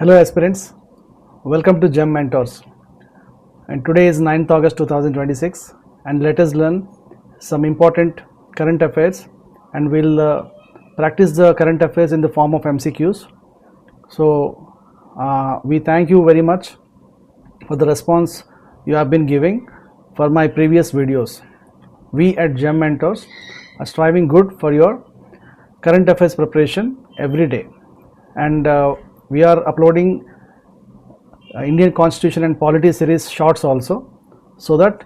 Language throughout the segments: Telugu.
Hello aspirants, welcome to GEM Mentors, and today is 9th August 2026 and let us learn some important current affairs and we'll practice the current affairs in the form of MCQs. So we thank you very much for the response you have been giving for my previous videos. We at GEM Mentors are striving good for your current affairs preparation every day, and we are uploading Indian Constitution and Polity series shorts also, so that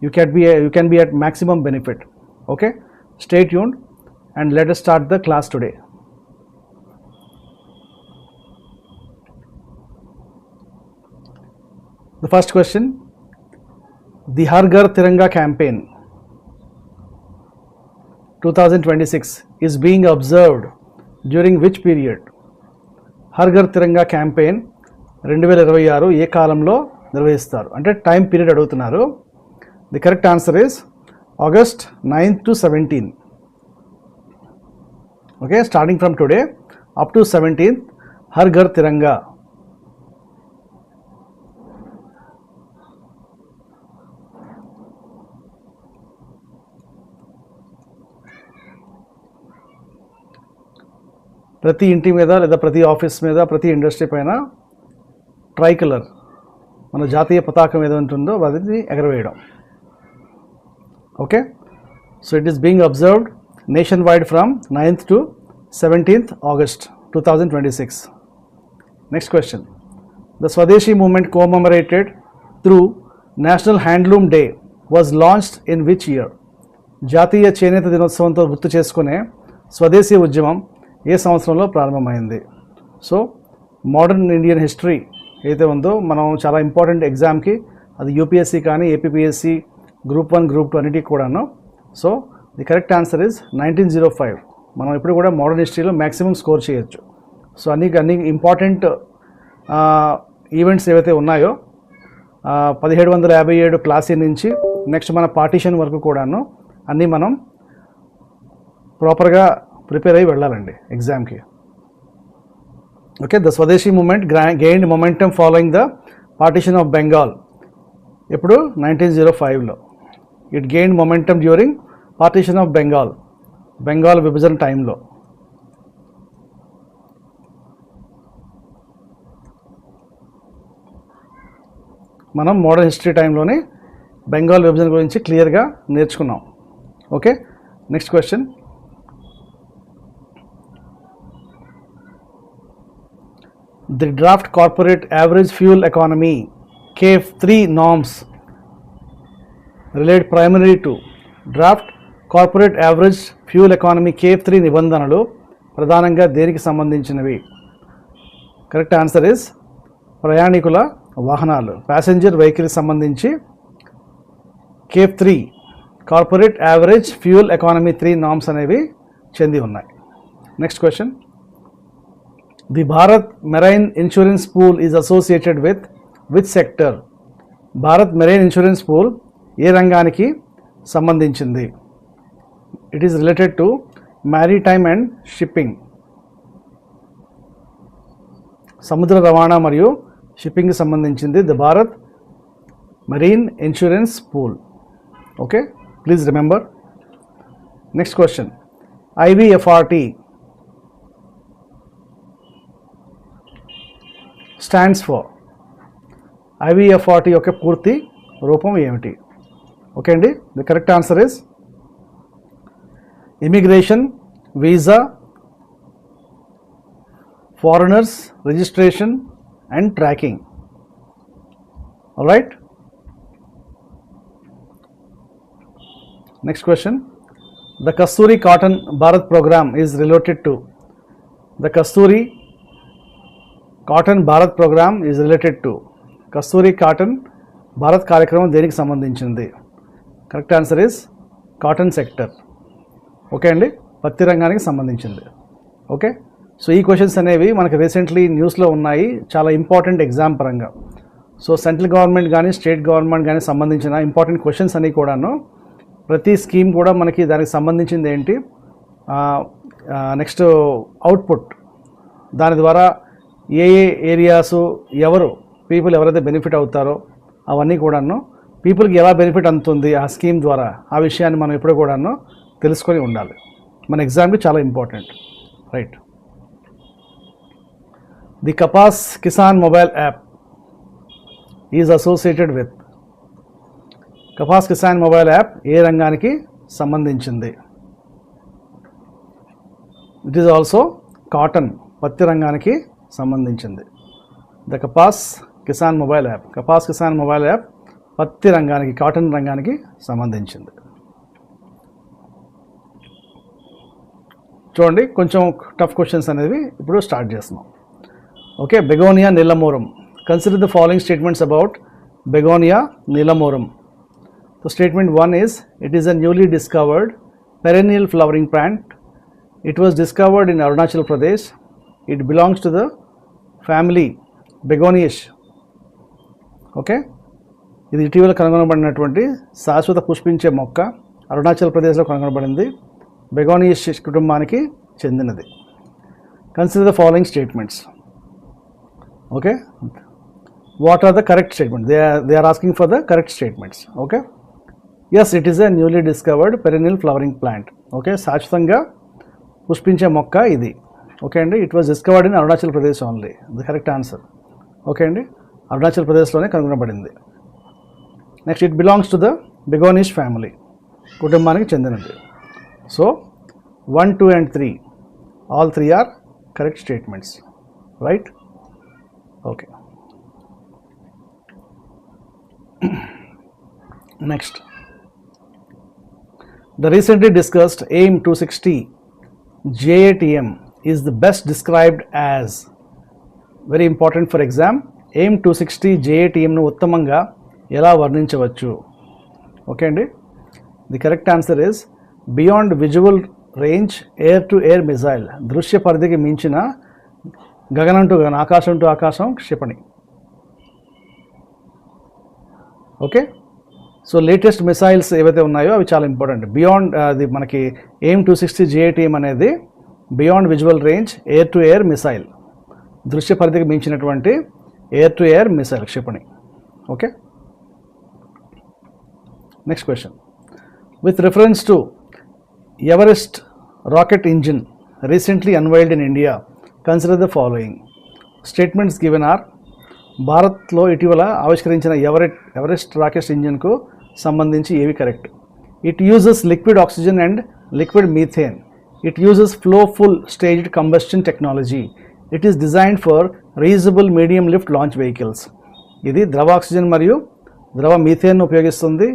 you can be at maximum benefit. Okay, stay tuned and let us start the class today. The first question: the Har Ghar Tiranga campaign 2026 is being observed during which period? Har Ghar Tiranga campaign 2026 ఏ కాలంలో నిర్వహిస్తారు అంటే టైం పీరియడ్ అడుగుతున్నారు. The correct answer is August 9th to 17th. Okay, starting from today up to 17th Har Ghar Tiranga. ప్రతి ఇంటి మీద లేదా ప్రతి ఆఫీస్ మీద ప్రతి ఇండస్ట్రీ పైన ట్రై కలర్ మన జాతీయ పతాకం ఏదో ఉంటుందో అది ఎగరవేయడం. Okay, so it is being observed nationwide from 9th to 17th August 2026. Next question: the Swadeshi movement commemorated through national handloom day was launched in which year? జాతీయ చేనేత దినోత్సవంతో గుర్తు చేసుకునే స్వదేశీ ఉద్యమం ఏ సంవత్సరంలో ప్రారంభమైంది? సో మోడర్న్ ఇండియన్ హిస్టరీ ఏదైతే ఉందో మనం చాలా ఇంపార్టెంట్ ఎగ్జామ్కి, అది యూపీఎస్సీ కానీ ఏపీపీఎస్సీ గ్రూప్ 1 గ్రూప్ 2 అన్నిటికి కూడాను. So the correct answer is 1905. మనం ఇప్పుడు కూడా మోడర్న్ హిస్టరీలో మ్యాక్సిమం స్కోర్ చేయొచ్చు. సో అన్ని ఇంపార్టెంట్ ఈవెంట్స్ ఏవైతే ఉన్నాయో 1757 ప్లాసీ నుంచి నెక్స్ట్ మన పార్టీషన్ వరకు కూడాను అన్నీ మనం ప్రాపర్గా ప్రిపేర్ అయ్యి వెళ్ళాలండి ఎగ్జామ్కి. Okay, the Swadeshi movement gained momentum following the partition of Bengal. ఇప్పుడు 1905లో it gained momentum during partition of Bengal విభజన టైంలో. మనం మోడర్న్ హిస్టరీ టైంలోనే బెంగాల్ విభజన గురించి క్లియర్గా నేర్చుకున్నాం. Okay, next question: the draft corporate average fuel economy CAFE 3 norms relate primarily to draft corporate average fuel economy CAFE 3 నిబంధనలు ప్రధానంగా దేనికి సంబంధించినవి? కరెక్ట్ ఆన్సర్ ఇస్ ప్రయాణికుల వాహనాలు, ప్యాసింజర్ వెహికల్కి సంబంధించి CAFE 3 corporate average fuel economy 3 norms అనేవి చెంది ఉన్నాయి. Next question: the Bharat marine insurance pool is associated with which sector? Bharat marine insurance pool ఏ రంగానికి సంబంధించింది? It is related to maritime and shipping. సముద్ర రవాణా మరియు షిప్పింగ్కి సంబంధించింది the Bharat marine insurance pool. Okay, please remember. Next question: IVFRT stands for. IVFRT యొక్క పూర్తి రూపం ఏమిటి? ఓకే అండి, the correct answer is immigration, visa, foreigners registration and tracking. Alright, next question: the Kasturi cotton Bharat program is related to. The Kasturi cotton Bharat program is related to. Kasturi cotton Bharat కార్యక్రమం దేనికి సంబంధించింది? Correct answer is cotton sector. Okay అండి, పత్తి రంగానికి సంబంధించింది. ఓకే, సో ఈ క్వశ్చన్స్ అనేవి మనకి రీసెంట్లీ న్యూస్లో ఉన్నాయి, చాలా ఇంపార్టెంట్ ఎగ్జామ్ పరంగా. సో సెంట్రల్ గవర్నమెంట్ కానీ స్టేట్ గవర్నమెంట్ కానీ సంబంధించిన ఇంపార్టెంట్ క్వశ్చన్స్ అన్నీ కూడాను, ప్రతి స్కీమ్ కూడా మనకి దానికి సంబంధించింది ఏంటి, నెక్స్ట్ అవుట్పుట్, దాని ద్వారా ఏ ఏ ఏరియాసు పీపుల్ ఎవరైతే బెనిఫిట్ అవుతారో అవన్నీ కూడాను పీపుల్కి ఎలా బెనిఫిట్ అందుతుంది ఆ స్కీమ్ ద్వారా, ఆ విషయాన్ని మనం ఎప్పుడు కూడాను తెలుసుకొని ఉండాలి. మన ఎగ్జామ్కి చాలా important, right. The Kapas Kisan mobile app is associated with. Kapas Kisan mobile app ఏ రంగానికి సంబంధించింది? ఇట్ ఈజ్ ఆల్సో కాటన్, పత్తి రంగానికి సంబంధించింది. The Kapas Kisan mobile app, Kapas Kisan mobile app పత్తి రంగానికి, కాటన్ రంగానికి సంబంధించింది. చూడండి, కొంచెం టఫ్ క్వశ్చన్స్ అనేవి ఇప్పుడు స్టార్ట్ చేస్తున్నాం. ఓకే, బెగోనియా నీలమోరం. Consider the following statements about begonia నీలమోరం. So statement 1 is, it is a newly discovered perennial flowering plant. It was discovered in Arunachal Pradesh. It belongs to the family Begoniaceae. Okay, ఇది ఇటీవల కనుగొనబడినటువంటి శాశ్వత పుష్పించే మొక్క, అరుణాచల్ ప్రదేశ్లో కనుగొనబడింది, బెగోనియేషియస్ కుటుంబానికి చెందినది. Consider the following statements. Okay, what are the correct statement? They are asking for the correct statements. Okay, yes, it is a newly discovered perennial flowering plant. Okay, శాశ్వతంగా పుష్పించే మొక్క ఇది. ఓకే అండి, it was discovered in Arunachal Pradesh only. The correct answer. Okay అండి, అరుణాచల్ ప్రదేశ్లోనే కనుగొనబడింది. Next, it belongs to the begonia family, కుటుంబానికి చెందినది. సో 1, 2 and 3, all 3 are correct statements, right. Okay, next, the recently discussed AIM 260 JATM is the best described as. Very important for exam. AIM 260 JATM ను ఉత్తమంగా ఎలా వర్ణించవచ్చు? ఓకే అండి, the correct answer is beyond visual range air to air missile. దృశ్య పరిధికి మించిన గగనం టు గగనం, ఆకాశం టు ఆకాశం క్షిపణి. ఓకే, సో లేటెస్ట్ మిసైల్స్ ఏవైతే ఉన్నాయో అవి చాలా ఇంపార్టెంట్. బియాండ్ అది మనకి AIM 260 JATM అనేది beyond visual range air to air missile, దృశ్య పరిధికి మించినటువంటి ఎయిర్ టు ఎయిర్ మిసైల్ క్షిపణి. Okay, next question. With reference to Everest rocket engine recently unveiled in India, consider the following. Statements given are. భారత్లో ఇటీవల ఆవిష్కరించిన ఎవరెస్ట్ రాకెట్ ఇంజిన్కు సంబంధించి ఏవి correct? It uses liquid oxygen and liquid methane. It uses flow full staged combustion technology. It is designed for reusable medium lift launch vehicles. ఇది ద్రవ ఆక్సిజన్ మరియు ద్రవ మీథేన్ ఉపయోగిస్తుంది.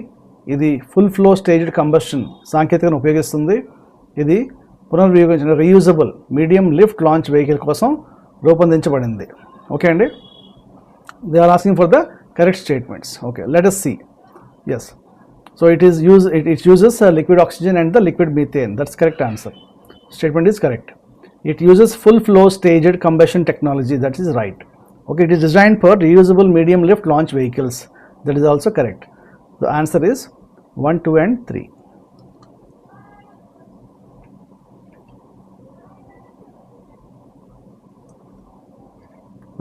ఇది ఫుల్ ఫ్లో స్టేజ్డ్ కంబస్షన్ సాంకేతికను ఉపయోగిస్తుంది. ఇది పునర్వినియోగించిన reusable medium lift launch vehicle కోసం రూపొందించబడింది. ఓకే అండి, they are asking for the correct statements. Okay, let us see. Yes, so it uses liquid oxygen and the liquid methane. That's correct answer. Statement is correct. It uses full flow staged combustion technology. That is right. Okay, it is designed for reusable medium lift launch vehicles. That is also correct. The answer is 1, 2 and 3.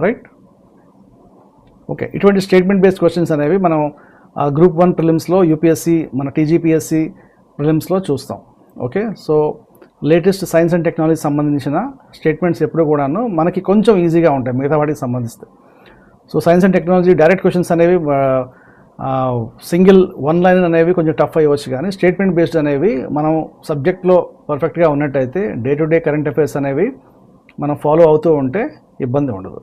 Right? Okay, ఇటువంటి స్టేట్మెంట్ బేస్డ్ క్వశ్చన్స్ అనేవి మనం గ్రూప్ 1 ప్రిలిమ్స్లో, యూపీఎస్సీ, మన టీజీపీఎస్సీ ప్రిలిమ్స్లో చూస్తాం. ఓకే, so latest science and technology సంబంధించిన స్టేట్మెంట్స్ ఎప్పుడు కూడాను మనకి కొంచెం ఈజీగా ఉంటాయి మిగతా వాటికి సంబంధిస్తే. So science and technology direct questions అనేవి సింగిల్ 1 లైన్ అనేవి కొంచెం టఫ్ అయ్యవచ్చు, కానీ స్టేట్మెంట్ బేస్డ్ అనేవి మనం సబ్జెక్ట్లో పర్ఫెక్ట్గా ఉన్నట్టయితే day to day current affairs అనేవి మనం ఫాలో అవుతూ ఉంటే ఇబ్బంది ఉండదు.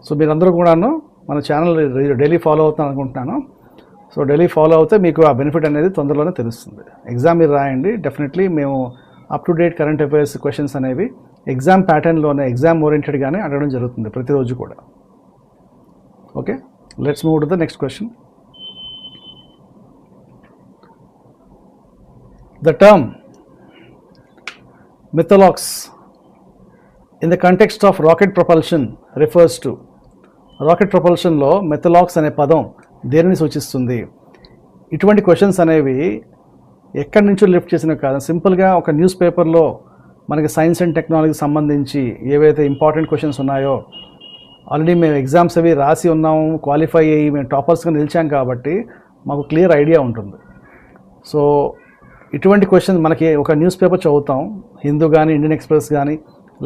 సో మీరందరూ కూడాను మన ఛానల్ డైలీ ఫాలో అవుతాను అనుకుంటున్నాను. సో డైలీ ఫాలో అవుతే మీకు ఆ బెనిఫిట్ అనేది తొందరలోనే తెలుస్తుంది. ఎగ్జామ్ మీరు రాయండి, డెఫినెట్లీ మేము up to date current affairs questions అనేవి ఎగ్జామ్ ప్యాటర్న్లోనే, ఎగ్జామ్ ఓరియంటెడ్గానే అడగడం జరుగుతుంది ప్రతిరోజు కూడా. Okay, let's move to the next question. The term methalox in the context of rocket propulsion refers to. Rocket ప్రొపల్షన్లో మెథలాక్స్ అనే పదం దేనిని సూచిస్తుంది? ఇటువంటి క్వశ్చన్స్ అనేవి ఎక్కడి నుంచో లిఫ్ట్ చేసినవి కాదు. సింపుల్గా ఒక న్యూస్ పేపర్లో మనకి సైన్స్ అండ్ టెక్నాలజీకి సంబంధించి ఏవైతే ఇంపార్టెంట్ క్వశ్చన్స్ ఉన్నాయో ఆల్రెడీ మేము ఎగ్జామ్స్ అవి రాసి ఉన్నాము, క్వాలిఫై అయ్యి మేము టాపర్స్గా నిలిచాం కాబట్టి మాకు క్లియర్ ఐడియా ఉంటుంది. సో ఇటువంటి క్వశ్చన్స్ మనకి ఒక న్యూస్ పేపర్ చదువుతాం, హిందూ కానీ ఇండియన్ ఎక్స్ప్రెస్ కానీ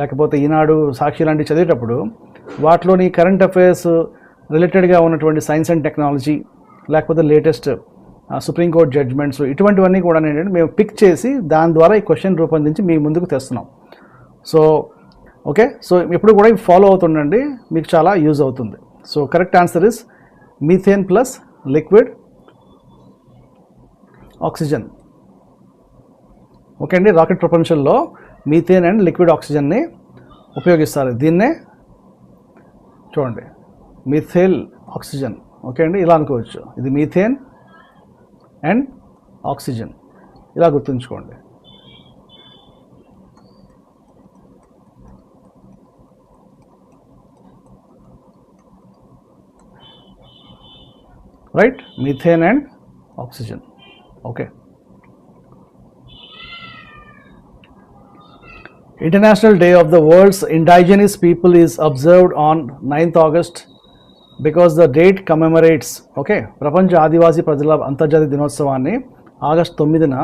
లేకపోతే ఈనాడు, సాక్షి లాంటివి చదివేటప్పుడు వాటిలోని కరెంట్ అఫైర్స్ రిలేటెడ్గా ఉన్నటువంటి సైన్స్ అండ్ టెక్నాలజీ లేకపోతే లేటెస్ట్ సుప్రీంకోర్టు జడ్జ్మెంట్స్ ఇటువంటివన్నీ కూడా ఏంటంటే మేము పిక్ చేసి దాని ద్వారా ఈ క్వశ్చన్ రూపొందించి మీ ముందుకు తెస్తున్నాం. సో ఓకే, సో ఎప్పుడు కూడా ఫాలో అవుతుండండి, మీకు చాలా యూజ్ అవుతుంది. So correct answer is methane plus liquid oxygen. Okay అండి, రాకెట్ ప్రపంచంలో మీథేన్ అండ్ లిక్విడ్ ఆక్సిజన్ని ఉపయోగిస్తారు. దీన్నే చూడండి మిథైల్ ఆక్సిజన్. ఓకే అండి, ఇలా అనుకోవచ్చు, ఇది మీథేన్ అండ్ ఆక్సిజన్, ఇలా గుర్తుంచుకోండి. Right, methane and oxygen. Okay, international day of the world's indigenous people is observed on 9th August because the date commemorates. Okay, ప్రపంచ ఆదివాసీ ప్రజల అంతర్జాతీయ దినోత్సవాన్ని ఆగస్టు 9న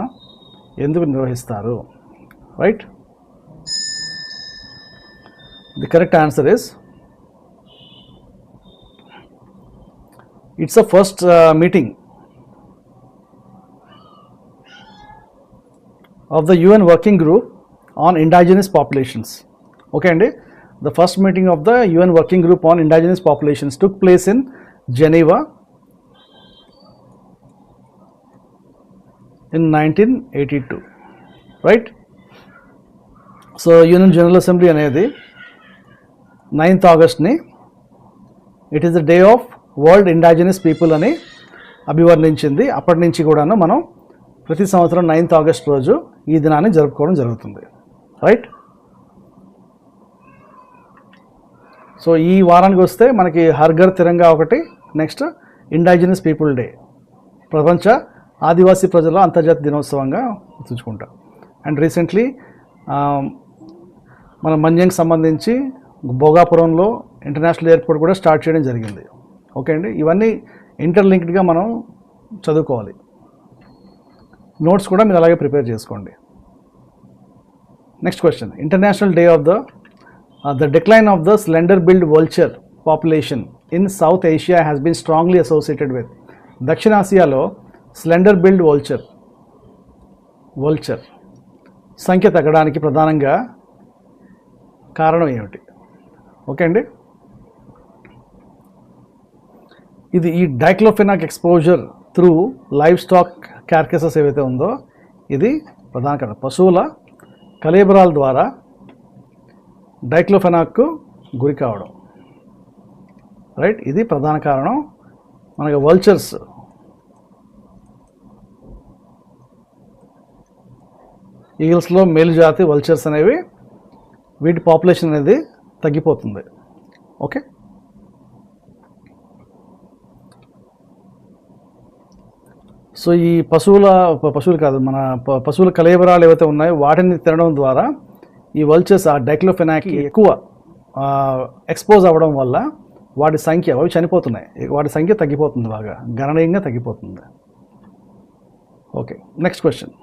ఎందుకు నిర్వహిస్తారు? Right, the correct answer is it's a first meeting of the UN working group on indigenous populations. Okay and the first meeting of the UN working group on indigenous populations took place in Geneva in 1982, right? So UN General Assembly anedi 9th August ni it is the day of world indigenous people ani అభివర్ణించింది. అప్పటి నుంచి కూడాను మనం ప్రతి సంవత్సరం 9th August రోజు ఈ దినాన్ని జరుపుకోవడం జరుగుతుంది. రైట్, సో ఈ వారానికి వస్తే మనకి హర్ ఘర్ తిరంగా ఒకటి, నెక్స్ట్ ఇండిజినస్ పీపుల్ డే, ప్రపంచ ఆదివాసీ ప్రజల అంతర్జాతీయ దినోత్సవంగా గుర్తుంచుకుంటాం. అండ్ రీసెంట్లీ మన మన్యంకి సంబంధించి భోగాపురంలో ఇంటర్నేషనల్ ఎయిర్పోర్ట్ కూడా స్టార్ట్ చేయడం జరిగింది. ఓకే అండి, ఇవన్నీ ఇంటర్లింక్డ్గా మనం చదువుకోవాలి. నోట్స్ కూడా మీరు అలాగే ప్రిపేర్ చేసుకోండి. Next question, international day of the decline of the slender build vulture population in south Asia has been strongly associated with. దక్షిణాసియాలో స్లెండర్ బిల్డ్ వల్చర్ సంఖ్య తగ్గడానికి ప్రధానంగా కారణం ఏమిటి? ఓకే అండి, ఇది ఈ diclofenac exposure through livestock carcasses ఏవైతే ఉందో ఇది ప్రధాన కారణం. పశువుల కళేబరాల ద్వారా డైక్లోఫెనాక్కు గురి కావడం. రైట్, ఇది ప్రధాన కారణం. మనకి వల్చర్స్ ఈగిల్స్లో మేలు జాతి వల్చర్స్ అనేవి వీటి పాపులేషన్ అనేది తగ్గిపోతుంది. ఓకే, సో ఈ పశువులు కాదు, మన పశువుల కళేబరాలు ఏవైతే ఉన్నాయో వాటిని తినడం ద్వారా ఈ వల్చర్స్ ఆ డైక్లోఫెనాక్కి ఎక్కువ ఎక్స్పోజ్ అవ్వడం వల్ల వాటి సంఖ్య అవి చనిపోతున్నాయి, వాటి సంఖ్య తగ్గిపోతుంది, బాగా గణనీయంగా తగ్గిపోతుంది. Okay, next question,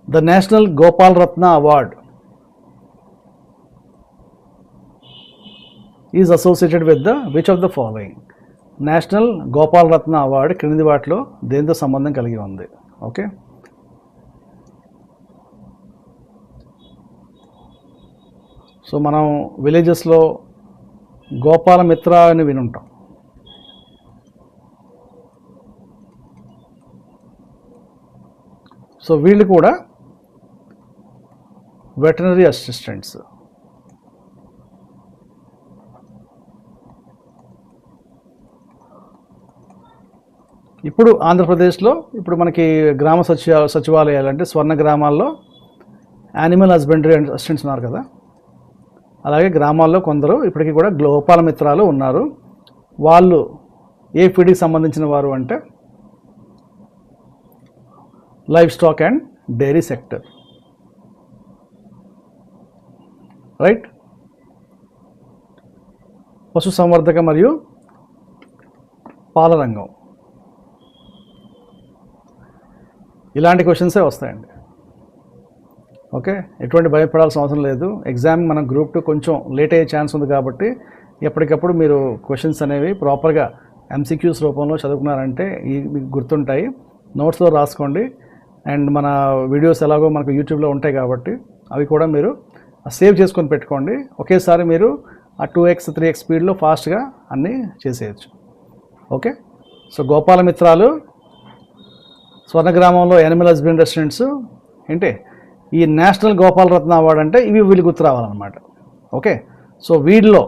the national Gopal Ratna award is associated with the which of the following? National Gopal Ratna award క్రింది వాటిలో దేంతో సంబంధం కలిగి ఉంది? ఓకే, సో మనం విలేజెస్లో గోపాల మిత్ర అని వినుంటాం. సో వీళ్ళు కూడా వెటనరీ అసిస్టెంట్స్. ఇప్పుడు ఆంధ్రప్రదేశ్లో ఇప్పుడు మనకి గ్రామ సచివాలయాలు అంటే స్వర్ణ గ్రామాల్లో యానిమల్ హస్బెండరీ అసిస్టెంట్స్ ఉన్నారు కదా, అలాగే గ్రామాల్లో కొందరు ఇప్పటికీ కూడా గోపాల మిత్రాలు ఉన్నారు. వాళ్ళు ఏ ఫీడ్కి సంబంధించిన వారు అంటే livestock and dairy sector. Right. పశు సంవర్ధక మరియు పాల రంగం, ఇలాంటి క్వశ్చన్సే వస్తాయండి. ఓకే, ఎటువంటి భయపడాల్సిన అవసరం లేదు. ఎగ్జామ్ మన గ్రూప్ 2 కొంచెం లేట్ అయ్యే ఛాన్స్ ఉంది కాబట్టి ఎప్పటికప్పుడు మీరు క్వశ్చన్స్ అనేవి ప్రాపర్గా ఎంసీక్యూస్ రూపంలో చదువుకున్నారంటే మీకు గుర్తుంటాయి. నోట్స్లో రాసుకోండి. అండ్ మన వీడియోస్ ఎలాగో మనకు యూట్యూబ్లో ఉంటాయి కాబట్టి అవి కూడా మీరు సేవ్ చేసుకొని పెట్టుకోండి. ఒకేసారి మీరు ఆ 2x 3x స్పీడ్లో ఫాస్ట్గా అన్నీ చేసేయచ్చు. ఓకే, సో గోపాలమిత్రాలు, స్వర్ణగ్రామంలో యానిమల్ హస్బెండరీ రెస్టారెంట్స్ ఏంటి, ఈ నేషనల్ గోపాలరత్న అవార్డు అంటే ఇవి వీళ్ళు గుర్తు రావాలన్నమాట. ఓకే, సో వీటిలో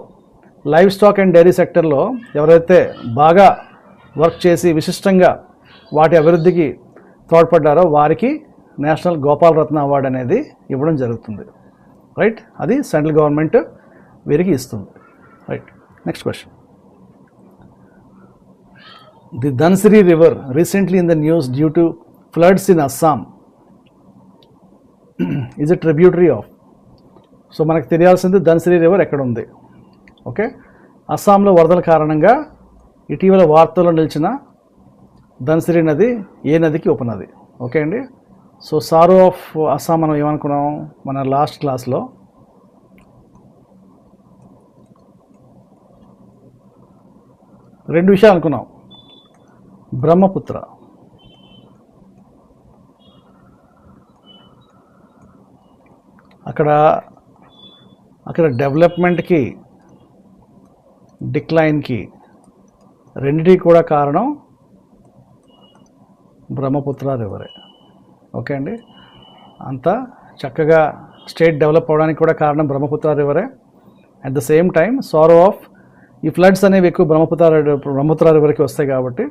లైవ్ స్టాక్ అండ్ డైరీ సెక్టర్లో ఎవరైతే బాగా వర్క్ చేసి విశిష్టంగా వాటి అభివృద్ధికి తోడ్పడ్డారో వారికి నేషనల్ గోపాలరత్న అవార్డు అనేది ఇవ్వడం జరుగుతుంది. రైట్, అది సెంట్రల్ గవర్నమెంట్ వీరికి ఇస్తుంది. Right, next question. The Dhansiri river recently in the news due to floods in Assam is a tributary of. So మనకు తెలియాల్సింది ధన్సిరి రివర్ ఎక్కడ ఉంది. ఓకే, అస్సాంలో వరదల కారణంగా ఇటీవల వార్తల్లో నిలిచిన ధన్సిరి నది ఏ నదికి ఉపనది? ఓకే అండి, సో సారో ఆఫ్ అస్సాం మనం ఏమనుకున్నాం మన లాస్ట్ క్లాస్లో? రెండు విషయాలు అనుకున్నాం. బ్రహ్మపుత్ర, అక్కడ డెవలప్మెంట్కి డిక్లైన్కి రెండిటికి కూడా కారణం బ్రహ్మపుత్ర రివరే. ఓకే అండి, అంత చక్కగా స్టేట్ డెవలప్ అవడానికి కూడా కారణం బ్రహ్మపుత్ర రివరే. At the same time sorrow of ఈ ఫ్లడ్స్ అనేవి ఎక్కువ బ్రహ్మపుత్ర రివర్కి వస్తాయి కాబట్టి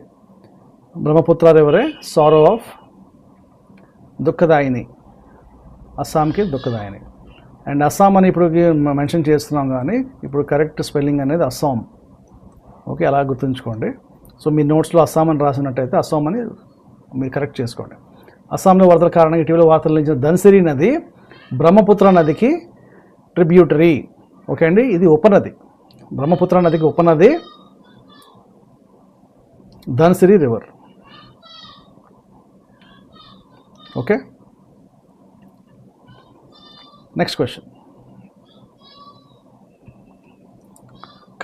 బ్రహ్మపుత్ర రివరే సారో ఆఫ్, దుఃఖదాయిని, అస్సాంకి దుఃఖదాయిని. అండ్ అస్సాం అని ఇప్పుడు మెన్షన్ చేస్తున్నాం కానీ ఇప్పుడు కరెక్ట్ స్పెల్లింగ్ అనేది అస్సాం. ఓకే, అలా గుర్తుంచుకోండి. సో మీ నోట్స్లో అస్సాం అని రాసినట్టయితే అస్సాం అని మీరు కరెక్ట్ చేసుకోండి. అస్సాంలో వరదల కారణంగా ఇటీవల వార్తలు నిలిచిన ధన్సిరి నది బ్రహ్మపుత్ర నదికి ట్రిబ్యూటరీ. ఓకే అండి, ఇది ఉపనది, బ్రహ్మపుత్ర నదికి ఉపనది ధన్సిరి river. Okay, next question.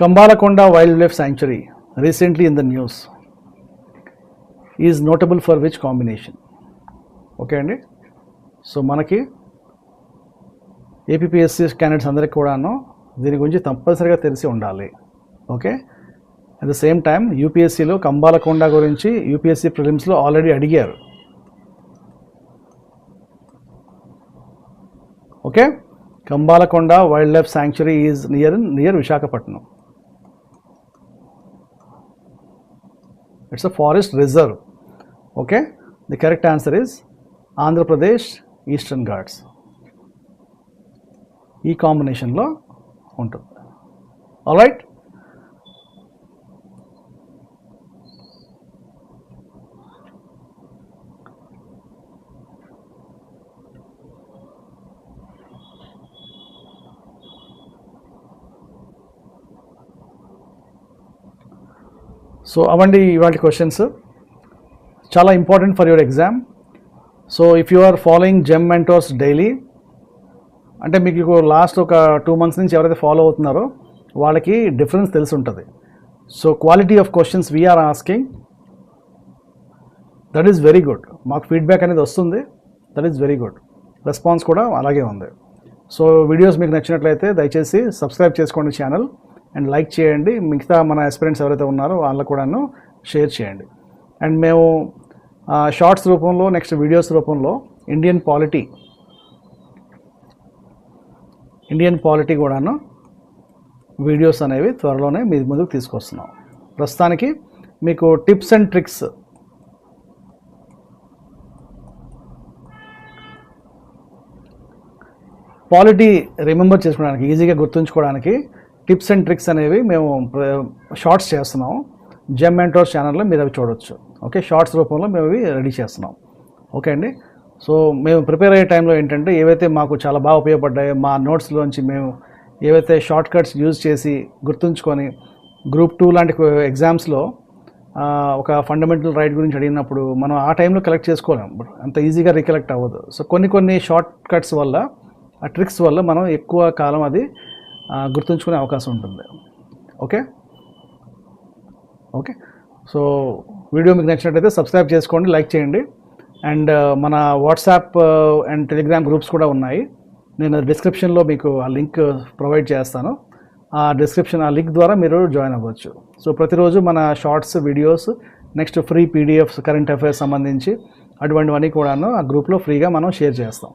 Kambalakonda wild life sanctuary recently in the news is notable for which combination? Okay అండి, సో మనకి ఏపీపీఎస్సీ క్యాండిడేట్స్ అందరికీ కూడాను దీని గురించి తప్పనిసరిగా తెలిసి ఉండాలి. Okay, at the same time యూపీఎస్సీలో Kambalakonda గురించి యూపీఎస్సీ ప్రిలిమ్స్లో ఆల్రెడీ అడిగారు. Okay, Kambalakonda wild life sanctuary is near Visakhapatnam. It's a forest reserve. Okay, the correct answer is Andhra Pradesh eastern Ghats. ఈ కాంబినేషన్లో ఉంటుంది. ఆల్రైట్, సో అవండి ఇవాళ క్వశ్చన్స్, చాలా important for your exam. So if you are following gem mentors daily, అంటే మీకు లాస్ట్ ఒక 2 months నుంచి ఎవరైతే ఫాలో అవుతున్నారో వాళ్ళకి డిఫరెన్స్ తెలిసి ఉంటుంది. So quality of questions we're asking, that is very good. మాకు ఫీడ్బ్యాక్ అనేది వస్తుంది, that is very good. Response కూడా అలాగే ఉంది. సో వీడియోస్ మీకు నచ్చినట్లయితే దయచేసి సబ్స్క్రైబ్ చేసుకోండి ఛానల్ అండ్ లైక్ చేయండి. మిగతా మన ఆస్పిరెంట్స్ ఎవరైతే ఉన్నారో వాళ్ళకు కూడాను షేర్ చేయండి. అండ్ మేము షార్ట్స్ రూపంలో, నెక్స్ట్ వీడియోస్ రూపంలో ఇండియన్ పాలిటీ కూడాను వీడియోస్ అనేవి త్వరలోనే మీ ముందుకు తీసుకొస్తున్నాం. ప్రస్తుతానికి మీకు tips and tricks, polity remember చేసుకోవడానికి, ఈజీగా గుర్తుంచుకోవడానికి టిప్స్ అండ్ ట్రిక్స్ అనేవి మేము షార్ట్స్ చేస్తున్నాం. జెమ్ మెంటోర్స్ ఛానల్లో మీరు అవి చూడవచ్చు. ఓకే, షార్ట్స్ రూపంలో మేము అవి రెడీ చేస్తున్నాం. ఓకే అండి, సో మేము ప్రిపేర్ అయ్యే టైంలో ఏంటంటే ఏవైతే మాకు చాలా బాగా ఉపయోగపడ్డాయో మా నోట్స్లోంచి మేము ఏవైతే షార్ట్ కట్స్ యూజ్ చేసి గుర్తుంచుకొని గ్రూప్ 2 లాంటి ఎగ్జామ్స్లో ఒక ఫండమెంటల్ రైట్ గురించి అడిగినప్పుడు మనం ఆ టైంలో కలెక్ట్ చేసుకోలేం, అంత ఈజీగా రికలెక్ట్ అవ్వదు. సో కొన్ని షార్ట్ కట్స్ వల్ల, ఆ ట్రిక్స్ వల్ల మనం ఎక్కువ కాలం అది గుర్తుంచుకునే అవకాశం ఉంటుంది. ఓకే ఓకే సో వీడియో మీకు నచ్చినట్లయితే సబ్స్క్రైబ్ చేసుకోండి, లైక్ చేయండి. అండ్ మన వాట్సాప్ అండ్ టెలిగ్రామ్ గ్రూప్స్ కూడా ఉన్నాయి. నేను డిస్క్రిప్షన్లో మీకు ఆ లింక్ ప్రొవైడ్ చేస్తాను. ఆ లింక్ ద్వారా మీరు జాయిన్ అవ్వచ్చు. సో ప్రతిరోజు మన shorts, videos, next free PDFs, current affairs సంబంధించి అటువంటివన్నీ కూడాను ఆ గ్రూప్లో ఫ్రీగా మనం షేర్ చేస్తాం.